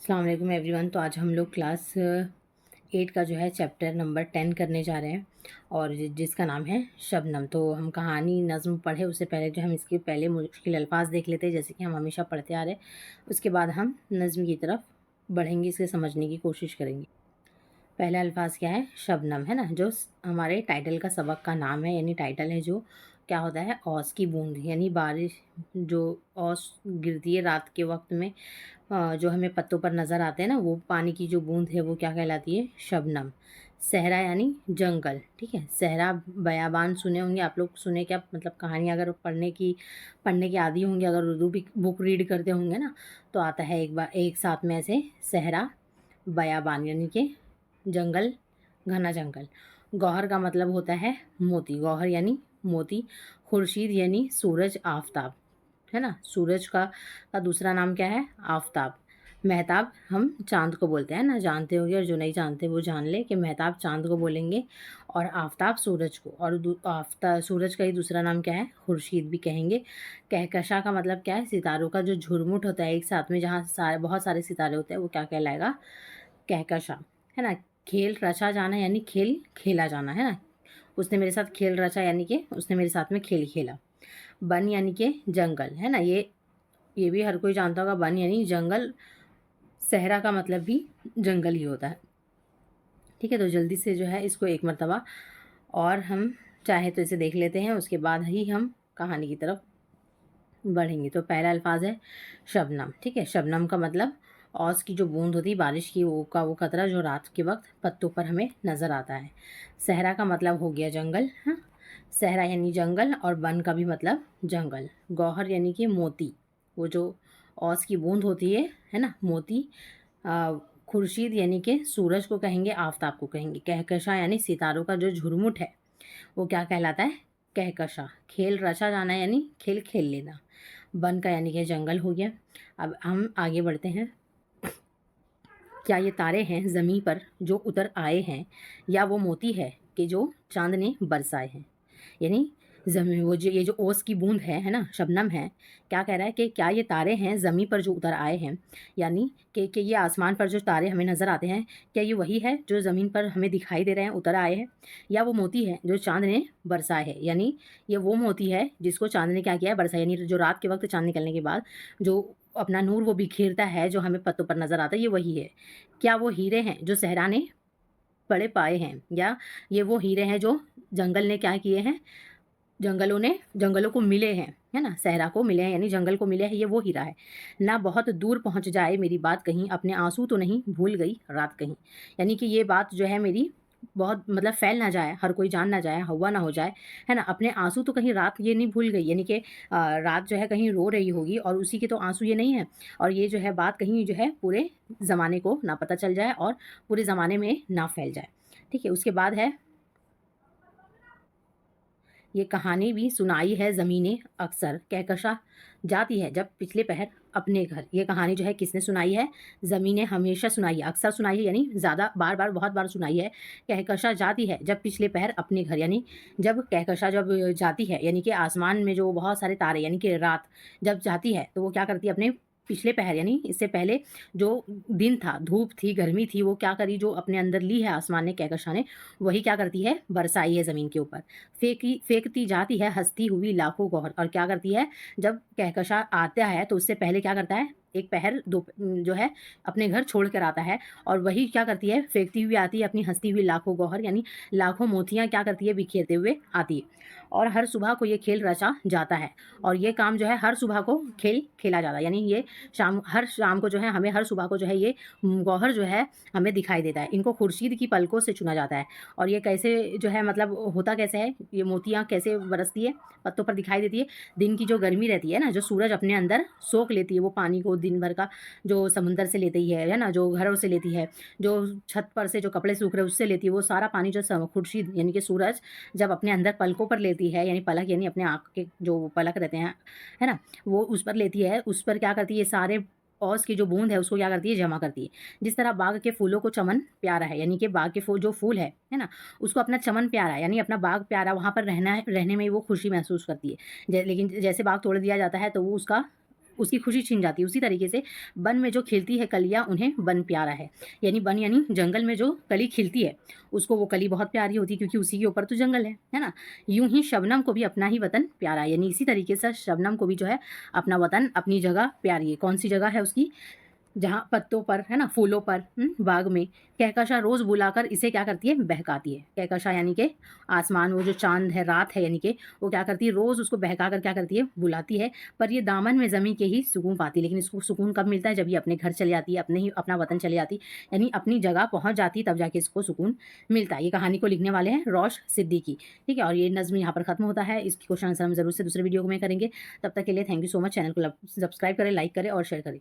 अस्सलाम वालेकुम एवरीवन। तो आज हम लोग क्लास 8 का जो है चैप्टर नंबर 10 करने जा रहे हैं और जिसका नाम है शबनम। तो हम कहानी नज़्म पढ़े उससे पहले जो हम इसके पहले मुश्किल अल्फाज देख लेते हैं, जैसे कि हम हमेशा पढ़ते आ रहे हैं। उसके बाद हम नज़्म की तरफ बढ़ेंगे, इसे समझने की कोशिश करेंगे। पहला अल्फाज क्या है? शबनम, है ना, जो हमारे टाइटल का सबक का नाम है। यानी टाइटल है जो क्या होता है, औस की बूंद, यानी बारिश जो औस गिरती है रात के वक्त में, जो हमें पत्तों पर नज़र आते हैं ना, वो पानी की जो बूंद है वो क्या कहलाती है? शबनम। सहरा यानी जंगल, ठीक है। सहरा बयाबान सुने होंगे आप लोग, सुने क्या मतलब कहानी अगर पढ़ने के आदी होंगे, अगर उर्दू भी बुक रीड करते होंगे ना, तो आता है एक बार एक साथ में ऐसे सहरा बयाबान, यानी कि जंगल, घना जंगल। गौहर का मतलब होता है मोती, गौहर यानी मोती। खुर्शीद यानी सूरज, आफताब, है ना। सूरज का दूसरा नाम क्या है? आफताब। महताब हम चांद को बोलते हैं ना, जानते होंगे, और जो नहीं जानते वो जान ले कि महताब चांद को बोलेंगे और आफताब सूरज को। और आफ्ता सूरज का ही दूसरा नाम क्या है? खुर्शीद भी कहेंगे। कहकशा का मतलब क्या है? सितारों का जो झुरमुट होता है एक साथ में, जहाँ बहुत सारे सितारे होते हैं, वो क्या कहलाएगा? कहकशा, है ना। खेल रचा जाना यानी खेल खेला जाना, है ना। उसने मेरे साथ खेल रचा यानी कि उसने मेरे साथ में खेल खेला। वन यानी कि जंगल, है ना। ये भी हर कोई जानता होगा, वन यानी जंगल। सहरा का मतलब भी जंगल ही होता है, ठीक है। तो जल्दी से जो है इसको एक मर्तबा और हम चाहे तो इसे देख लेते हैं, उसके बाद ही हम कहानी की तरफ बढ़ेंगे। तो पहला अल्फाज है शबनम, ठीक है। शबनम का मतलब औस की जो बूंद होती है, बारिश की, वो कतरा जो रात के वक्त पत्तों पर हमें नज़र आता है। सहरा का मतलब हो गया जंगल, हाँ। सहरा यानी जंगल, और वन का भी मतलब जंगल। गौहर यानी कि मोती, वो जो औस की बूंद होती है ना, मोती। खुर्शीद यानी कि सूरज को कहेंगे, आफताब को कहेंगे। कहकशा यानी सितारों का जो झुरमुट है वो क्या कहलाता है? कहकशा। खेल रचा जाना यानी खेल खेल लेना। वन का यानी कि जंगल हो गया। अब हम आगे बढ़ते हैं। क्या ये तारे हैं ज़मीं पर जो उतर आए हैं, या वो मोती है कि जो चांद ने बरसाए हैं? यानी ज़मीन, वो जो ये जो ओस की बूंद है ना, शबनम है। क्या कह रहा है कि क्या ये तारे हैं ज़मीं पर जो उतर आए हैं, यानी कि ये आसमान पर जो तारे हमें नज़र आते हैं, क्या ये वही है जो ज़मीन पर हमें दिखाई दे रहे हैं, उतर आए हैं? या वो मोती है जो चांद ने बरसाए है, यानी ये वो मोती है जिसको चांद ने क्या किया है? बरसाया, यानी जो रात के वक्त चांद निकलने के बाद जो अपना नूर वो बिखेरता है, जो हमें पत्तों पर नज़र आता है, ये वही है। क्या वो हीरे हैं जो सहरा ने बड़े पाए हैं, या ये वो हीरे हैं जो जंगल ने क्या किए हैं, जंगलों को मिले हैं, है ना। सहरा को मिले हैं यानी जंगल को मिले हैं, ये वो हीरा है। ना बहुत दूर पहुंच जाए मेरी बात कहीं, अपने आंसू तो नहीं भूल गई रात कहीं। यानी कि ये बात जो है मेरी बहुत मतलब फैल ना जाए, हर कोई जान ना जाए, हवा ना हो जाए, है ना। अपने आंसू तो कहीं रात ये नहीं भूल गई, यानी कि रात जो है कहीं रो रही होगी और उसी के तो आंसू ये नहीं है, और ये जो है बात कहीं जो है पूरे ज़माने को ना पता चल जाए और पूरे ज़माने में ना फैल जाए, ठीक है। उसके बाद है, ये कहानी भी सुनाई है ज़मीनें अक्सर, कहकशा जाती है जब पिछले पहर अपने घर। ये कहानी जो है किसने सुनाई है? ज़मीनें हमेशा सुनाई है, अक्सर सुनाई है, यानी ज़्यादा बार बार बहुत बार सुनाई है। कहकशा जाती है जब पिछले पहर अपने घर, यानी जब कहकशा जब जाती है, यानी कि आसमान में जो बहुत सारे तारे, यानी कि रात जब जाती है तो वो क्या करती है? अपने पिछले पहर, यानी इससे पहले जो दिन था, धूप थी, गर्मी थी, वो क्या करी? जो अपने अंदर ली है आसमान ने, कहकशा ने, वही क्या करती है? बरसाई है ज़मीन के ऊपर। फेंकती जाती है हँसती हुई लाखों गौहर। और क्या करती है? जब कहकशा आता है तो उससे पहले क्या करता है? एक पहर दो जो है अपने घर छोड़ कर आता है, और वही क्या करती है? फेंकती हुई आती है अपनी हँसती हुई लाखों गौहर, यानी लाखों मोतियाँ क्या करती है? बिखेरते हुए आती है। और हर सुबह को ये खेल रचा जाता है, और ये काम जो है हर सुबह को खेल खेला जाता है, यानी ये हर शाम को जो है हमें, हर सुबह को जो है ये गौहर जो है हमें दिखाई देता है। इनको खुर्शीद की पलकों से चुना जाता है। और ये कैसे जो है मतलब होता कैसे है? ये मोतियाँ कैसे बरसती है, पत्तों पर दिखाई देती है? दिन की जो गर्मी रहती है ना, जो सूरज अपने अंदर सोख लेती है वो पानी को, दिन भर का जो समुंदर से लेती है ना, जो घरों से लेती है, जो छत पर से जो कपड़े सूख रहे हैं उससे लेती है, वो सारा पानी जो खुर्शीद यानी कि सूरज जब अपने अंदर पलकों पर लेती है, यानी पलक यानी अपने आँख के जो पलक रहते हैं, है ना, वो उस पर लेती है, उस पर क्या करती है? सारे ओस की जो बूँद है उसको क्या करती है? जमा करती है। जिस तरह बाग के फूलों को चमन प्यारा है, यानी कि बाग के फूल जो फूल है ना, उसको अपना चमन प्यारा है, यानी अपना बाग प्यारा, वहाँ पर रहने में वो खुशी महसूस करती है। लेकिन जैसे बाग तोड़ दिया जाता है तो वो उसका उसकी खुशी छिन जाती है। उसी तरीके से वन में जो खिलती है कलियाँ उन्हें वन प्यारा है। यानी वन यानी जंगल में जो कली खिलती है उसको वो कली बहुत प्यारी होती है, क्योंकि उसी के ऊपर तो जंगल है ना? यूँ ही शबनम को भी अपना ही वतन प्यारा है। यानी इसी तरीके से शबनम को भी जो है अपना वतन, अपनी जगह प्यारी है। कौन-सी जगह है उसकी? जहाँ पत्तों पर, है ना, फूलों पर, बाग में कहकशा रोज़ बुलाकर इसे क्या करती है? बहकाती है। कहकशा यानी कि आसमान, वो जो चाँद है, रात है, यानी कि वो क्या करती है? रोज़ उसको बहका कर क्या करती है? बुलाती है। पर ये दामन में ज़मी के ही सुकून पाती है। लेकिन इसको सुकून कब मिलता है? जब ये अपने घर चली आती है, अपना वतन चली आती है, यानी अपनी जगह पहुँच जाती है, तब जाके इसको सुकून मिलता है। ये कहानी को लिखने वाले हैं रौश सिद्दीकी, ठीक है? और ये नज़्म यहाँ पर ख़त्म होता है। इसकी क्वेश्चन आंसर हम ज़रूर से दूसरे वीडियो में करेंगे। तब तक के लिए thank you so much. Channel को सब्सक्राइब करें, लाइक करें और शेयर करें।